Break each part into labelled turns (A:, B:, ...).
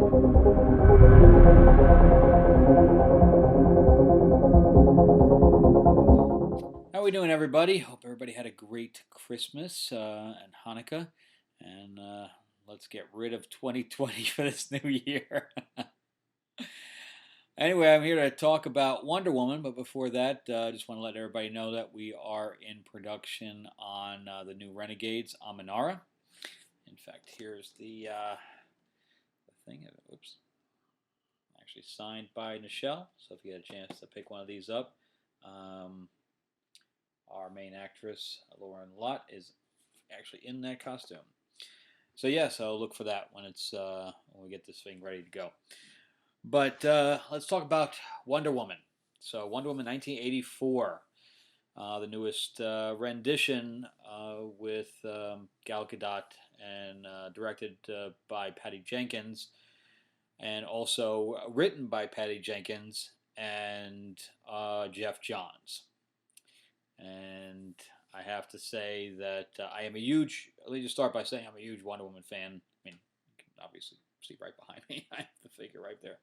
A: How we doing, everybody? Hope everybody had a great Christmas and Hanukkah, and let's get rid of 2020 for this new year. Anyway, I'm here to talk about Wonder Woman, but before that, I just want to let everybody know that we are in production on the new Renegades on Minerva. In fact, here's the thing. Oops, actually signed by Nichelle. So if you get a chance to pick one of these up. Our main actress, Lauren Lott, is actually in that costume. So yeah, so look for that when when we get this thing ready to go. But let's talk about Wonder Woman. So Wonder Woman 1984, the newest rendition with Gal Gadot and directed by Patty Jenkins, and also written by Patty Jenkins and Jeff Johns. And I have to say that I am a huge, let me just start by saying I'm a huge Wonder Woman fan. I mean, you can obviously see right behind me. I have the figure right there.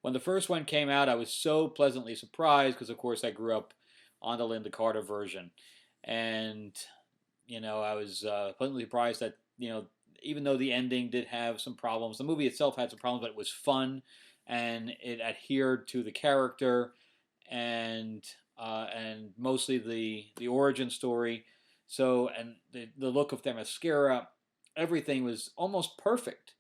A: When the first one came out, I was so pleasantly surprised because, of course, I grew up on the Linda Carter version. And, I was pleasantly surprised that, even though the ending did have some problems, the movie itself had some problems, but it was fun and it adhered to the character and mostly the origin story. So, and the look of Themyscira, everything was almost perfect.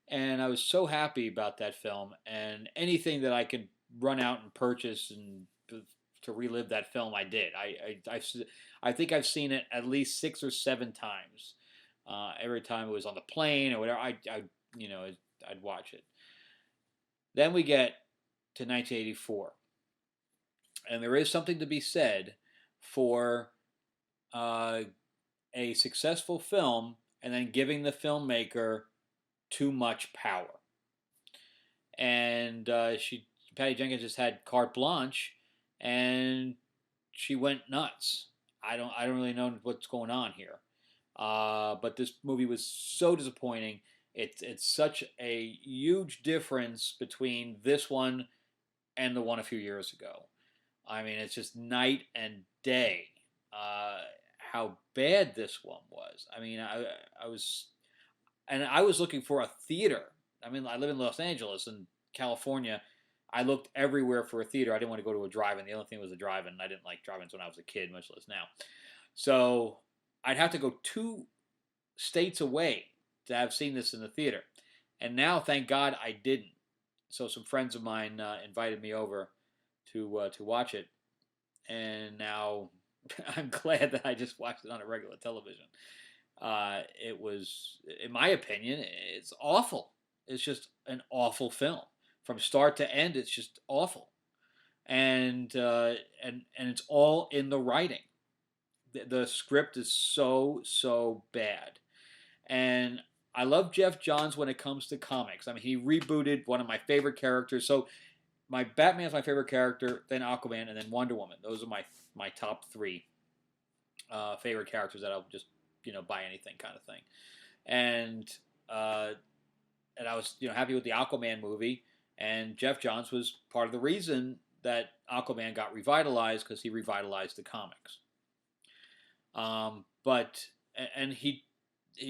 A: And I was so happy about that film. And anything that I could run out and purchase and to relive that film, I did. I think I've seen it at least 6 or 7 times. Every time it was on the plane or whatever, I'd watch it. Then we get to 1984. And there is something to be said for a successful film and then giving the filmmaker too much power. And Patty Jenkins just had carte blanche, and she went nuts. I don't really know what's going on here. But this movie was so disappointing. It's such a huge difference between this one and the one a few years ago. I mean, it's just night and day how bad this one was. I mean, I was looking for a theater. I mean, I live in Los Angeles and California. I looked everywhere for a theater. I didn't want to go to a drive-in. The only thing was a drive-in. I didn't like drive-ins when I was a kid, much less now. So I'd have to go 2 states away to have seen this in the theater. And now, thank God, I didn't. So some friends of mine invited me over to watch it, and now I'm glad that I just watched it on a regular television. It was, in my opinion, it's awful. It's just an awful film from start to end. It's just awful, and it's all in the writing. The script is so bad, and I love Jeff Johns when it comes to comics. I mean, he rebooted one of my favorite characters. So my Batman's my favorite character, then Aquaman, and then Wonder Woman. Those are my top 3 favorite characters that I'll just buy anything kind of thing. And I was happy with the Aquaman movie, and Jeff Johns was part of the reason that Aquaman got revitalized because he revitalized the comics. But he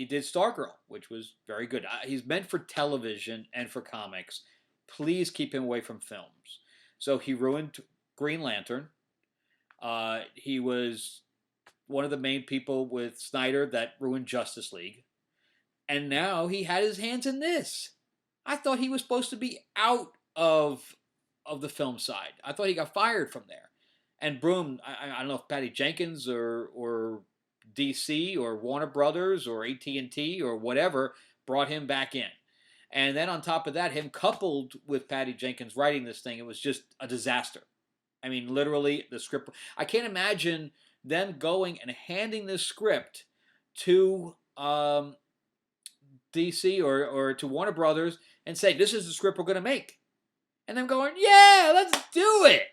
A: did Stargirl, which was very good. He's meant for television and for comics. Please keep him away from films. So he ruined Green Lantern. He was one of the main people with Snyder that ruined Justice League. And now he had his hands in this. I thought he was supposed to be out of the film side. I thought he got fired from there. And boom, I don't know if Patty Jenkins or DC or Warner Brothers or AT&T or whatever brought him back in. And then on top of that, him coupled with Patty Jenkins writing this thing, it was just a disaster. I mean, literally, the script. I can't imagine them going and handing this script to DC or to Warner Brothers and saying, this is the script we're going to make. And them going, yeah, let's do it.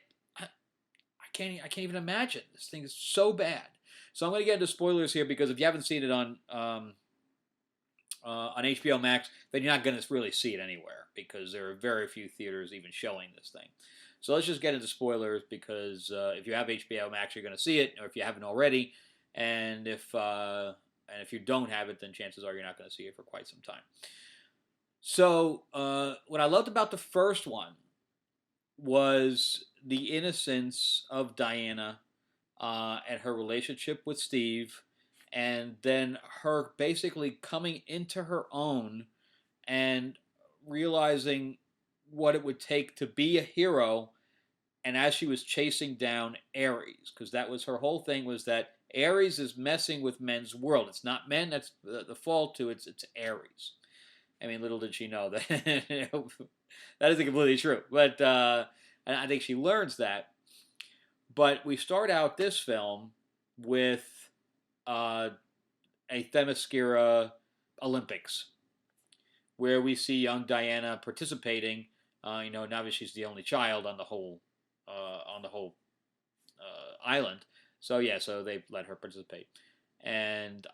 A: I can't even imagine. This thing is so bad. So I'm going to get into spoilers here because if you haven't seen it on on HBO Max, then you're not going to really see it anywhere because there are very few theaters even showing this thing. So let's just get into spoilers because if you have HBO Max, you're going to see it, or if you haven't already, and if you don't have it, then chances are you're not going to see it for quite some time. So what I loved about the first one was the innocence of Diana and her relationship with Steve, and then her basically coming into her own and realizing what it would take to be a hero. And as she was chasing down Ares, because that was her whole thing, was that Ares is messing with men's world. It's not men that's the fault to it's Ares. I mean, little did she know that that isn't completely true. But and I think she learns that. But we start out this film with a Themyscira Olympics, where we see young Diana participating. And obviously she's the only child on the whole island. So yeah, so they let her participate, and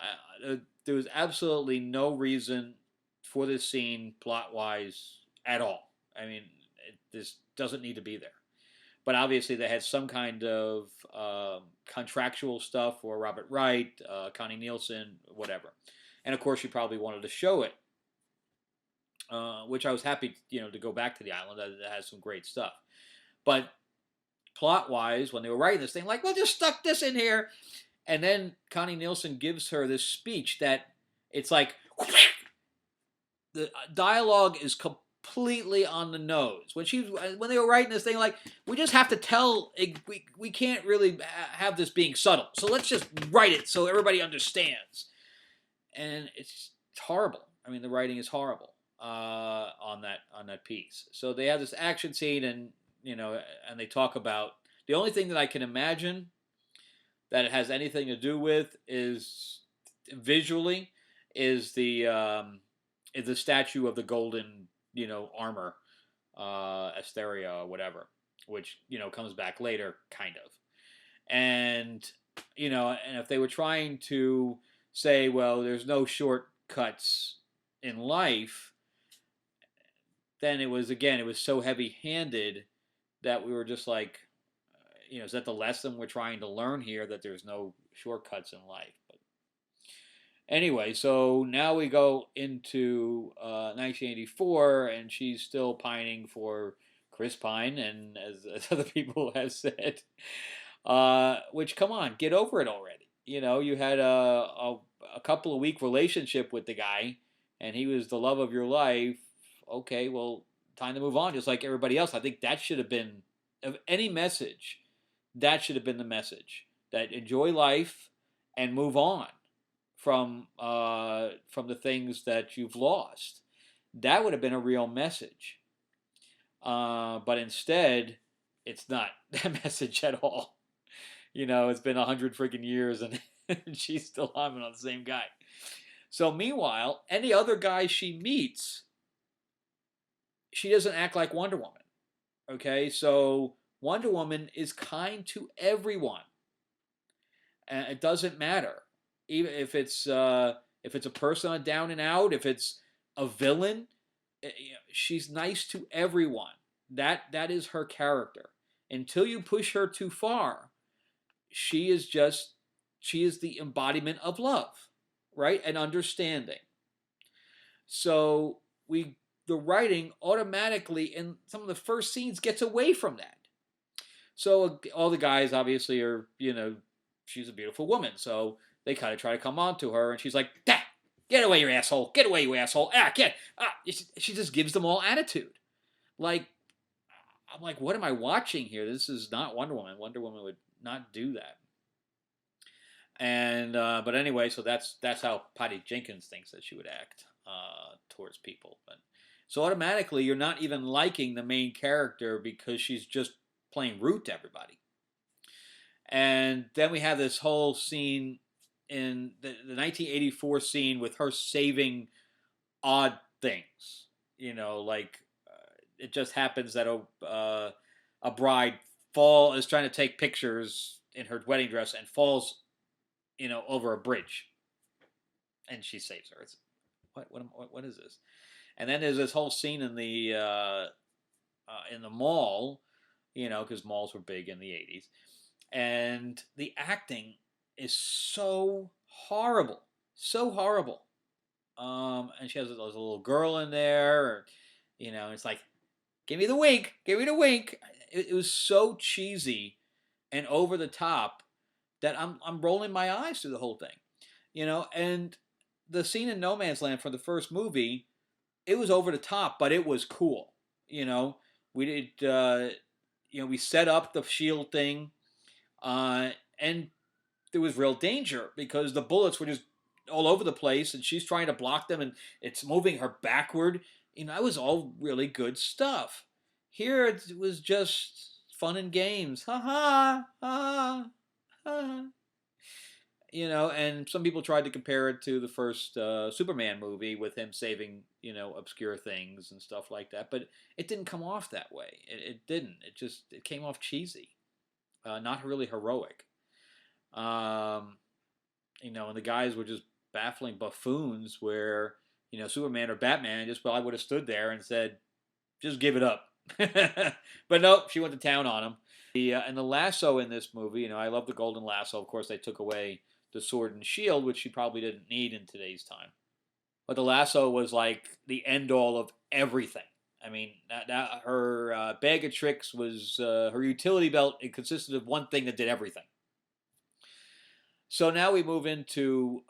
A: there was absolutely no reason for this scene plot wise at all. I mean, this doesn't need to be there. But obviously, they had some kind of contractual stuff for Robert Wright, Connie Nielsen, whatever. And of course, she probably wanted to show it, which I was happy, to go back to the island. That has some great stuff. But plot-wise, when they were writing this thing, like, well, just stuck this in here. And then Connie Nielsen gives her this speech that it's like, the dialogue is completely on the nose. When they were writing this thing, like, we just have to tell, we can't really have this being subtle. So let's just write it so everybody understands. And it's horrible. I mean, the writing is horrible on that piece. So they have this action scene, and and they talk about the only thing that I can imagine that it has anything to do with is visually is the statue of the golden armor, Asteria or whatever, which comes back later, kind of. And and if they were trying to say, well, there's no shortcuts in life, then it was so heavy-handed that we were just like, is that the lesson we're trying to learn here, that there's no shortcuts in life? But anyway, so now we go into 1984, and she's still pining for Chris Pine, and as other people have said, which, come on, get over it already. You had a couple of week relationship with the guy, and he was the love of your life. Okay, well, time to move on, just like everybody else. I think that should have been, of any message, that should have been the message. That enjoy life and move on from the things that you've lost. That would have been a real message. But instead, it's not that message at all. It's been 100 freaking years, and she's still humming on the same guy. So meanwhile, any other guy she meets, she doesn't act like Wonder Woman. Okay, so Wonder Woman is kind to everyone, and it doesn't matter, even if it's a person on Down and Out, if it's a villain, she's nice to everyone. That is her character. Until you push her too far, she is the embodiment of love, right, and understanding. So the writing automatically in some of the first scenes gets away from that. So all the guys obviously are, she's a beautiful woman, so they kind of try to come on to her, and she's like, get away, you asshole, get away, you asshole, she just gives them all attitude. Like, I'm like, what am I watching here? This is not Wonder Woman. Wonder Woman would not do that. And but anyway, so that's how Patty Jenkins thinks that she would act towards people. But so automatically, you're not even liking the main character because she's just playing rude to everybody. And then we have this whole scene in the 1984 scene with her saving odd things. Like it just happens that a bride is trying to take pictures in her wedding dress and falls, over a bridge, and she saves her. what is this? And then there's this whole scene in the mall, because malls were big in the 80s, and the acting is so horrible. And she has a little girl in there, it's like, give me the wink, give me the wink. It was so cheesy and over the top that I'm rolling my eyes through the whole thing, And the scene in No Man's Land from the first movie, it was over the top, but it was cool. We did, we set up the shield thing, and there was real danger because the bullets were just all over the place, and she's trying to block them, and it's moving her backward. That was all really good stuff. Here it was just fun and games. Ha ha ha ha. And some people tried to compare it to the first Superman movie with him saving, obscure things and stuff like that. But it didn't come off that way. It didn't. It came off cheesy, not really heroic. And the guys were just baffling buffoons where, Superman or Batman just probably would have stood there and said, just give it up. But nope, she went to town on him. And the lasso in this movie, I love the golden lasso. Of course, they took away the sword and shield, which she probably didn't need in today's time. But the lasso was like the end all of everything. I mean, her bag of tricks was her utility belt. It consisted of one thing that did everything. So now we move into,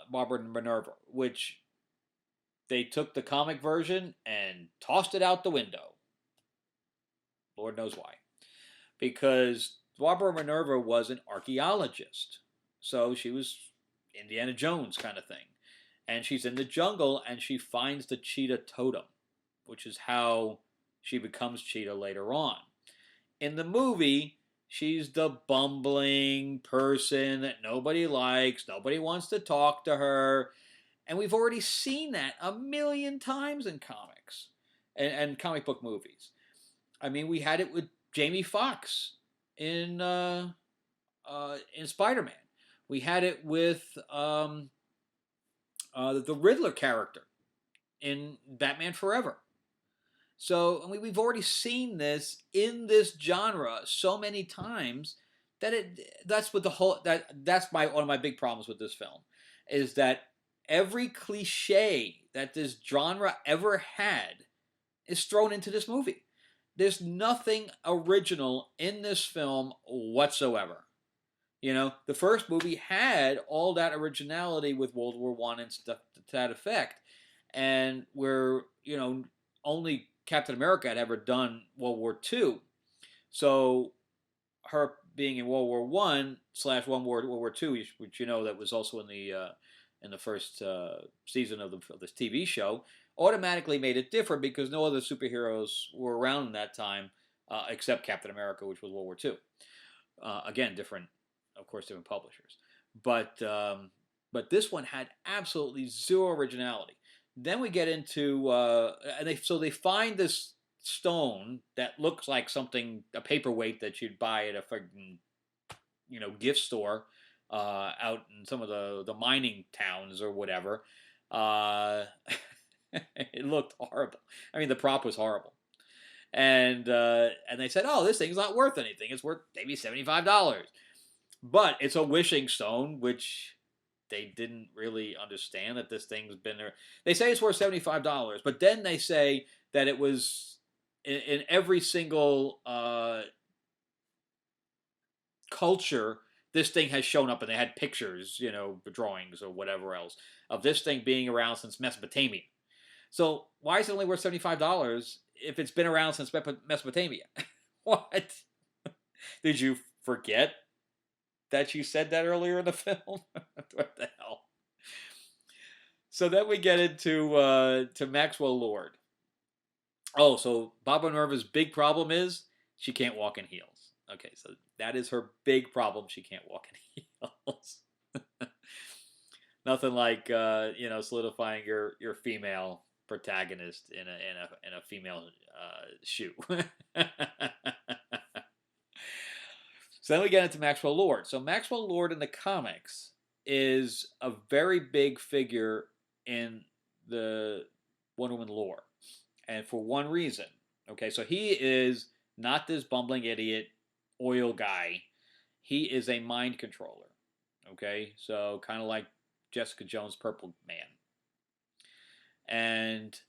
A: Barbara and Minerva, which they took the comic version and tossed it out the window. Lord knows why. Because Barbara Minerva was an archaeologist. So she was Indiana Jones kind of thing. And she's in the jungle and she finds the cheetah totem, which is how she becomes Cheetah later on. In the movie, she's the bumbling person that nobody likes. Nobody wants to talk to her. And we've already seen that a million times in comics and comic book movies. I mean, we had it with Jamie Foxx in Spider-Man. We had it with the Riddler character in Batman Forever. So we've already seen this in this genre so many times that that's what that's one of my big problems with this film is that every cliche that this genre ever had is thrown into this movie. There's nothing original in this film whatsoever. The first movie had all that originality with World War I and stuff to that effect. And where, only Captain America had ever done World War II. So her being in World War I / World War II, which that was also in the first season of this TV show, automatically made it different because no other superheroes were around in that time except Captain America, which was World War II. Again, different publishers. But this one had absolutely zero originality. Then we get into and they find this stone that looks like a paperweight that you'd buy at a freaking gift store out in some of the mining towns or whatever. It looked horrible. I mean, the prop was horrible. And they said, oh, this thing's not worth anything. It's worth maybe $75. But it's a wishing stone, which they didn't really understand that this thing's been there. They say it's worth $75, but then they say that it was in every single culture, this thing has shown up, and they had pictures, drawings or whatever else, of this thing being around since Mesopotamia. So why is it only worth $75 if it's been around since Mesopotamia? What? Did you forget that you said that earlier in the film? What the hell? So then we get into to Maxwell Lord. Oh, so Barbara Minerva's big problem is she can't walk in heels. Okay, so that is her big problem. She can't walk in heels. Nothing like solidifying your female protagonist in a female shoe. So then we get into Maxwell Lord. So Maxwell Lord in the comics is a very big figure in the Wonder Woman lore, and for one reason. Okay, so he is not this bumbling idiot oil guy. He is a mind controller. Okay, so kind of like Jessica Jones' Purple Man. And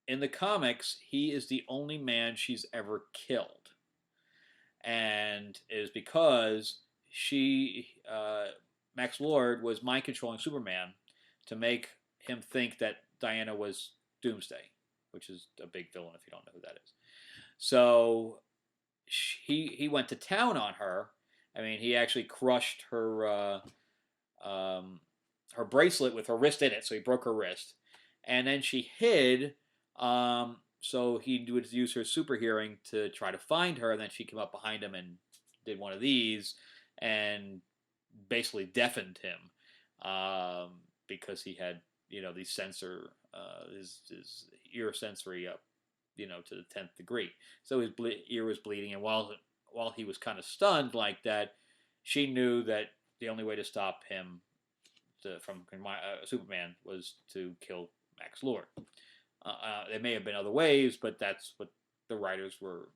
A: in the comics, he is the only man she's ever killed. And it is because Max Lord, was mind controlling Superman to make him think that Diana was Doomsday, which is a big villain if you don't know who that is. So he went to town on her. I mean, he actually crushed her bracelet with her wrist in it, so he broke her wrist. And then she hid, so he would use her super hearing to try to find her. And then she came up behind him and did one of these and basically deafened him because he had, these his ear sensory up, to the 10th degree. So his ear was bleeding, and while he was kind of stunned like that, she knew that the only way to stop him from Superman was to kill Max Lord. There may have been other ways, but that's what the writers were,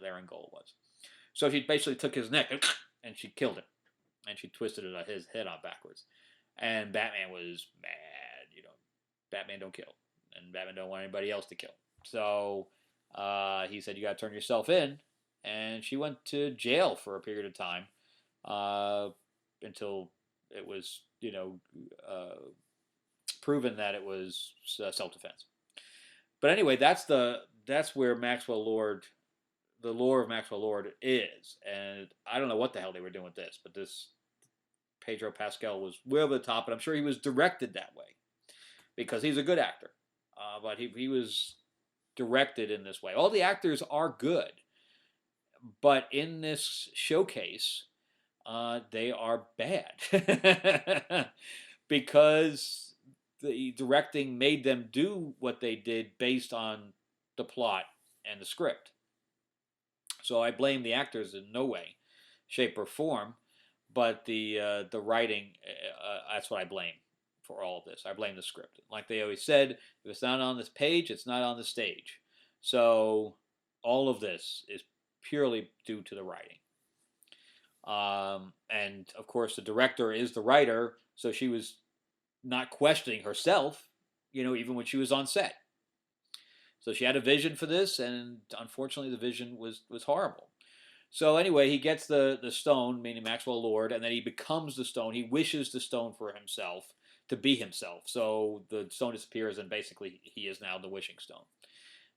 A: their end goal was. So she basically took his neck and she killed him, and she twisted his head on backwards. And Batman was mad. Batman don't kill, and Batman don't want anybody else to kill. So he said, "You got to turn yourself in," and she went to jail for a period of time until it was, proven that it was self-defense. But anyway, that's where Maxwell Lord, the lore of Maxwell Lord is, and I don't know what the hell they were doing with this, but this Pedro Pascal was way over the top, and I'm sure he was directed that way because he's a good actor, but he was directed in this way. All the actors are good, but in this showcase, they are bad because the directing made them do what they did based on the plot and the script. So I blame the actors in no way, shape, or form, but the writing, that's what I blame for all of this. I blame the script. Like they always said, if it's not on this page, it's not on the stage. So all of this is purely due to the writing. And of course, the director is the writer, so she was not questioning herself, even when she was on set. So she had a vision for this, and unfortunately, the vision was horrible. So anyway, he gets the stone, meaning Maxwell Lord, and then he becomes the stone. He wishes the stone for himself to be himself. So the stone disappears, and basically, he is now the wishing stone.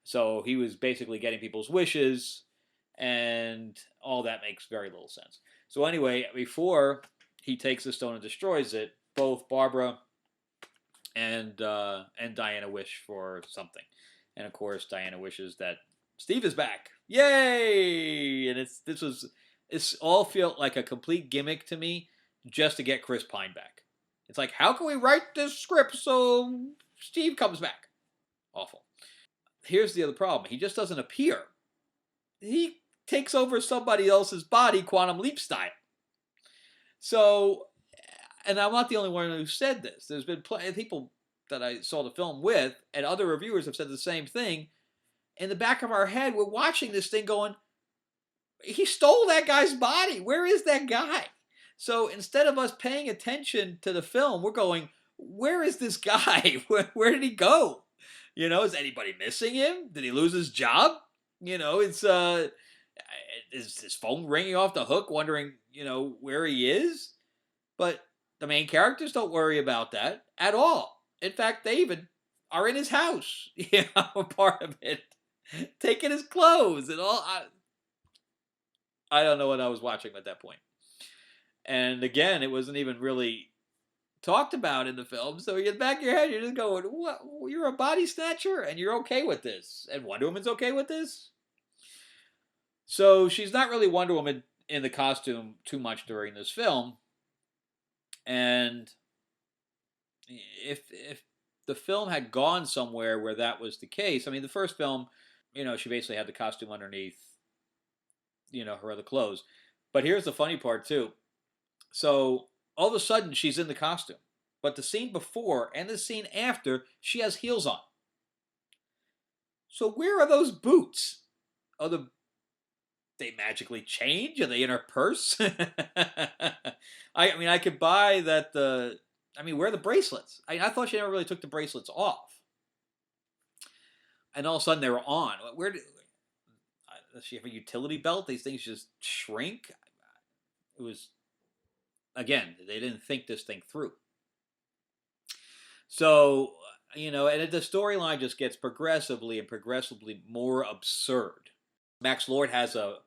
A: So he was basically getting people's wishes, and all that makes very little sense. So anyway, before he takes the stone and destroys it, both Barbara and Diana wish for something. And of course, Diana wishes that Steve is back. Yay! And it's all felt like a complete gimmick to me just to get Chris Pine back. It's like, how can we write this script so Steve comes back? Awful. Here's the other problem. He just doesn't appear. He takes over somebody else's body, Quantum Leap style. So, and I'm not the only one who said this. There's been plenty of people that I saw the film with, and other reviewers have said the same thing. In the back of our head, we're watching this thing going, he stole that guy's body. Where is that guy? So instead of us paying attention to the film, we're going, where is this guy? Where did he go? Is anybody missing him? Did he lose his job? It's is his phone ringing off the hook, wondering, where he is? But the main characters don't worry about that at all. In fact, they even are in his house, part of it, taking his clothes and all. I don't know what I was watching at that point. And again, it wasn't even really talked about in the film. So in the back of your head, you're just going, "What? You're a body snatcher, and you're okay with this? And Wonder Woman's okay with this?" So she's not really Wonder Woman in the costume too much during this film. And if the film had gone somewhere where that was the case, I mean, the first film, she basically had the costume underneath, her other clothes. But here's the funny part too. So all of a sudden she's in the costume. But the scene before and the scene after, she has heels on. So where are those boots? They magically change? Are they in her purse? I mean, I could buy that where are the bracelets? I thought she never really took the bracelets off. And all of a sudden they were on. Does she have a utility belt? These things just shrink? It was, again, they didn't think this thing through. So, and the storyline just gets progressively and progressively more absurd. Max Lord has a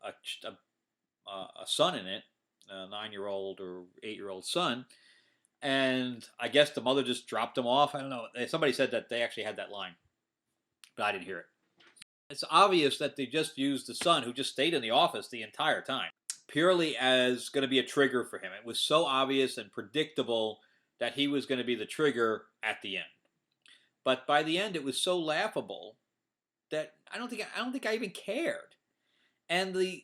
A: son in it, a 9-year-old or 8-year-old son, and I guess the mother just dropped him off. I don't know. Somebody said that they actually had that line, but I didn't hear it. It's obvious that they just used the son, who just stayed in the office the entire time, purely as going to be a trigger for him. It was so obvious and predictable that he was going to be the trigger at the end. But by the end, it was so laughable that I don't think I even cared. And the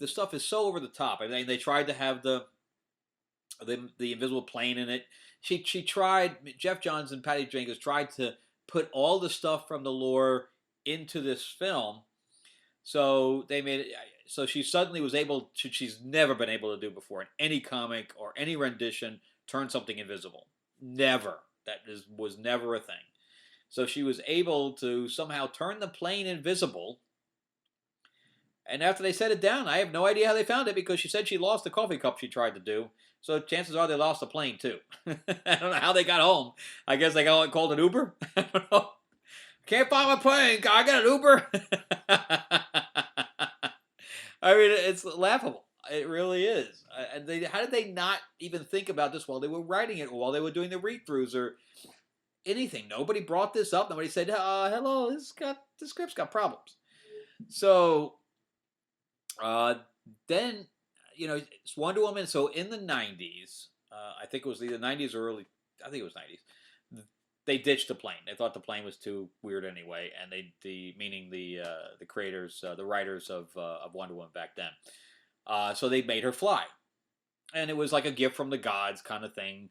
A: stuff is so over the top. I mean, they tried to have the invisible plane in it. She tried. Jeff Johns and Patty Jenkins tried to put all the stuff from the lore into this film. So they made it. So she suddenly was able to. She's never been able to do before in any comic or any rendition. Turn something invisible. Never. Was never a thing. So she was able to somehow turn the plane invisible. And after they set it down, I have no idea how they found it, because she said she lost the coffee cup she tried to do. So chances are they lost the plane too. I don't know how they got home. I guess they called an Uber. I don't know. Can't find my plane. I got an Uber. I mean, it's laughable. It really is. And how did they not even think about this while they were writing it, or while they were doing the read-throughs, or anything? Nobody brought this up. Nobody said, hello, this script's got problems. So then, it's Wonder Woman. So in the 90s, I think it was either 90s or early, I think it was 90s, they ditched the plane. They thought the plane was too weird anyway, and meaning the creators, the writers of Wonder Woman back then. So they made her fly. And it was like a gift from the gods kind of thing,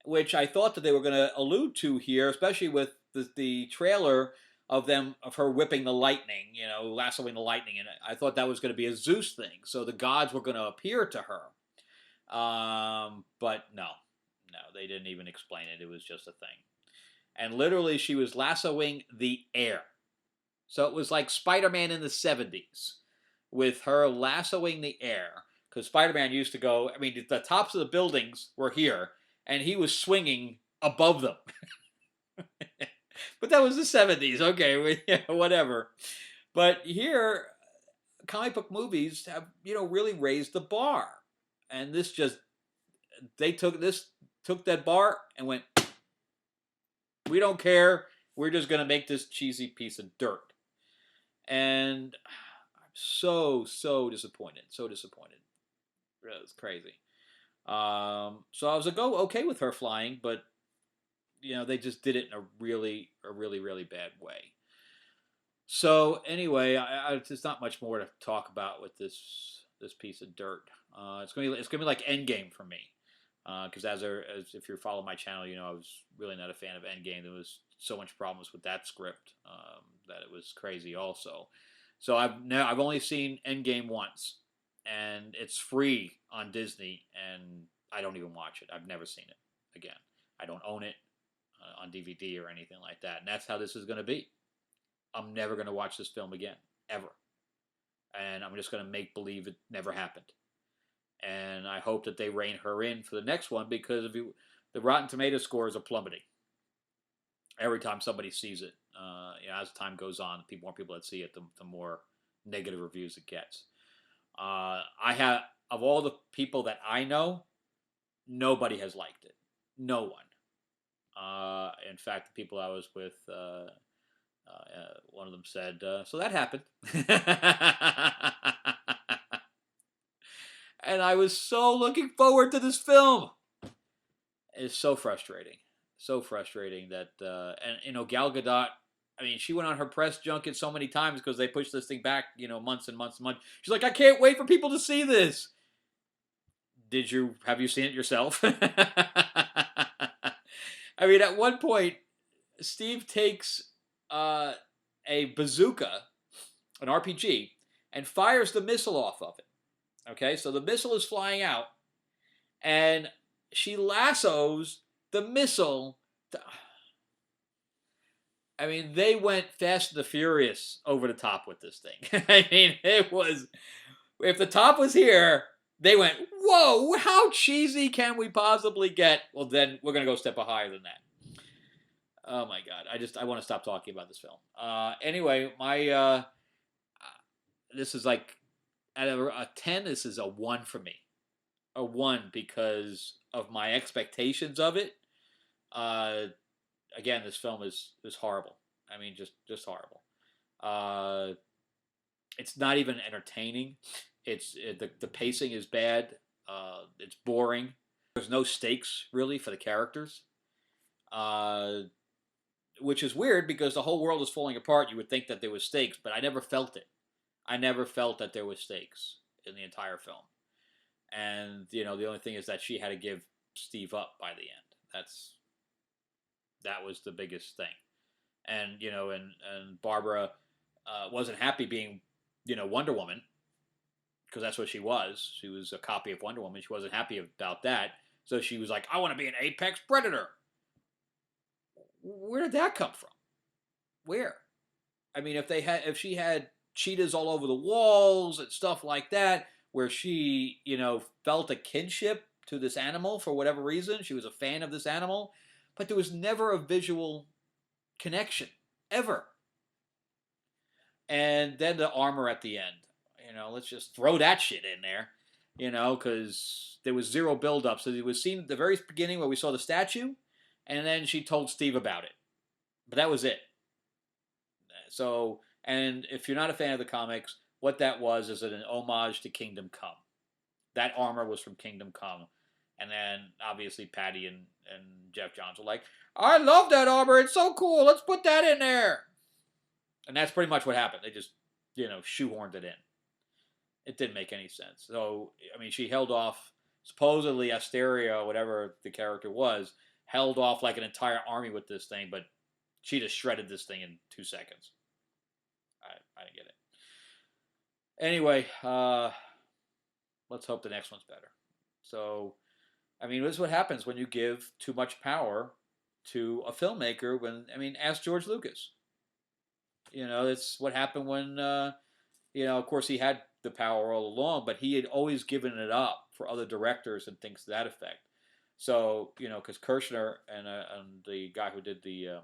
A: which I thought that they were going to allude to here, especially with the trailer of her whipping the lightning, lassoing the lightning. And I thought that was going to be a Zeus thing. So the gods were going to appear to her. But no, they didn't even explain it. It was just a thing. And literally she was lassoing the air. So it was like Spider-Man in the 70s with her lassoing the air. Because Spider-Man used to go, I mean, the tops of the buildings were here, and he was swinging above them. But that was the 70s. Okay, whatever. But here, comic book movies have, really raised the bar. And this they took that bar and went, we don't care. We're just going to make this cheesy piece of dirt. And I'm so disappointed. So disappointed. It was crazy. So I was okay with her flying, but they just did it in a really bad way. So anyway, there's not much more to talk about with this piece of dirt. It's gonna be like Endgame for me, because as if you're following my channel, I was really not a fan of Endgame. There was so much problems with that script that it was crazy. Also, so I've only seen Endgame once. And it's free on Disney, and I don't even watch it. I've never seen it again. I don't own it on DVD or anything like that. And that's how this is going to be. I'm never going to watch this film again, ever. And I'm just going to make believe it never happened. And I hope that they rein her in for the next one, because the Rotten Tomato scores are plummeting every time somebody sees it. As time goes on, the more people that see it, the more negative reviews it gets. Of all the people that I know, nobody has liked it. No one. In fact, the people I was with, one of them said, so that happened. And I was so looking forward to this film. It's so frustrating. So frustrating that, Gal Gadot, I mean, she went on her press junket so many times because they pushed this thing back, months and months and months. She's like, I can't wait for people to see this. have you seen it yourself? I mean, at one point, Steve takes a bazooka, an RPG, and fires the missile off of it. Okay, so the missile is flying out, and she lassos the missile. I mean, they went Fast and the Furious over the top with this thing. I mean, it was, if the top was here, they went, whoa, how cheesy can we possibly get? Well, then we're going to go a step higher than that. Oh my God. I want to stop talking about this film. Anyway, this is like, out of a 10, this is a 1 for me. A 1 because of my expectations of it. Again, this film is horrible. I mean, just horrible. It's not even entertaining. The pacing is bad. It's boring. There's no stakes really for the characters, which is weird because the whole world is falling apart. You would think that there was stakes, but I never felt it. I never felt that there was stakes in the entire film. And the only thing is that she had to give Steve up by the end. That was the biggest thing. And and Barbara wasn't happy being Wonder Woman, because that's what she was. She was a copy of Wonder Woman. She wasn't happy about that. So she was like, I want to be an apex predator. Where did that come from? Where? I mean, if she had cheetahs all over the walls and stuff like that, where she, felt a kinship to this animal for whatever reason, she was a fan of this animal, but there was never a visual connection, ever. And then the armor at the end. Let's just throw that shit in there, because there was zero build-up. So it was seen at the very beginning where we saw the statue, and then she told Steve about it. But that was it. So, and if you're not a fan of the comics, what that was is an homage to Kingdom Come. That armor was from Kingdom Come. And then, obviously, Patty and Jeff Johns were like, I love that armor. It's so cool. Let's put that in there. And that's pretty much what happened. They just, shoehorned it in. It didn't make any sense. So, I mean, she held off, supposedly Asteria, whatever the character was, held off like an entire army with this thing, but she just shredded this thing in 2 seconds. I didn't get it. Anyway, let's hope the next one's better. So, I mean, this is what happens when you give too much power to a filmmaker. Ask George Lucas. That's what happened when, of course he had the power all along, but he had always given it up for other directors and things to that effect. So, because Kirshner and the guy who did the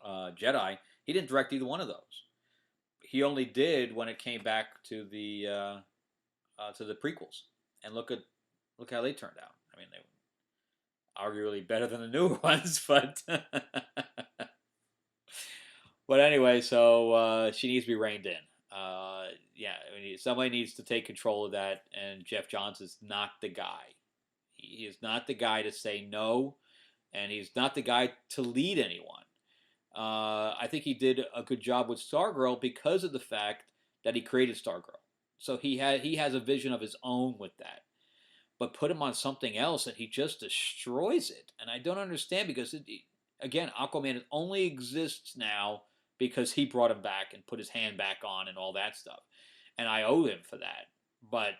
A: Jedi, he didn't direct either one of those. He only did when it came back to the prequels, and look how they turned out. I mean, they were arguably better than the newer ones, but but anyway, so she needs to be reined in. Somebody needs to take control of that, and Jeff Johns is not the guy. He is not the guy to say no, and he's not the guy to lead anyone. I think he did a good job with Stargirl because of the fact that he created Stargirl. So he has a vision of his own with that. But put him on something else and he just destroys it. And I don't understand because, again, Aquaman only exists now because he brought him back and put his hand back on and all that stuff. And I owe him for that. But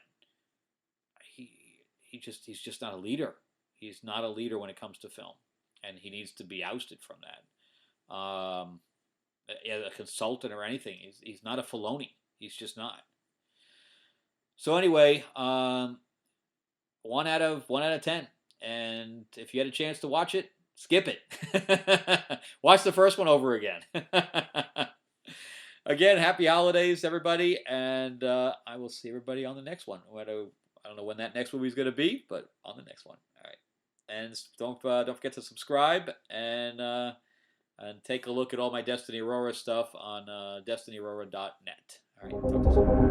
A: he's just not a leader. He's not a leader when it comes to film. And he needs to be ousted from that. As a consultant or anything. He's not a Filoni. He's just not. So anyway, 1 out of 10. And if you had a chance to watch it, skip it. Watch the first one over again. Again, happy holidays, everybody, and I will see everybody on the next one. I don't know when that next movie is going to be, but on the next one. All right, and don't forget to subscribe and take a look at all my Destiny Aurora stuff on DestinyAurora.net. All right, talk to you soon.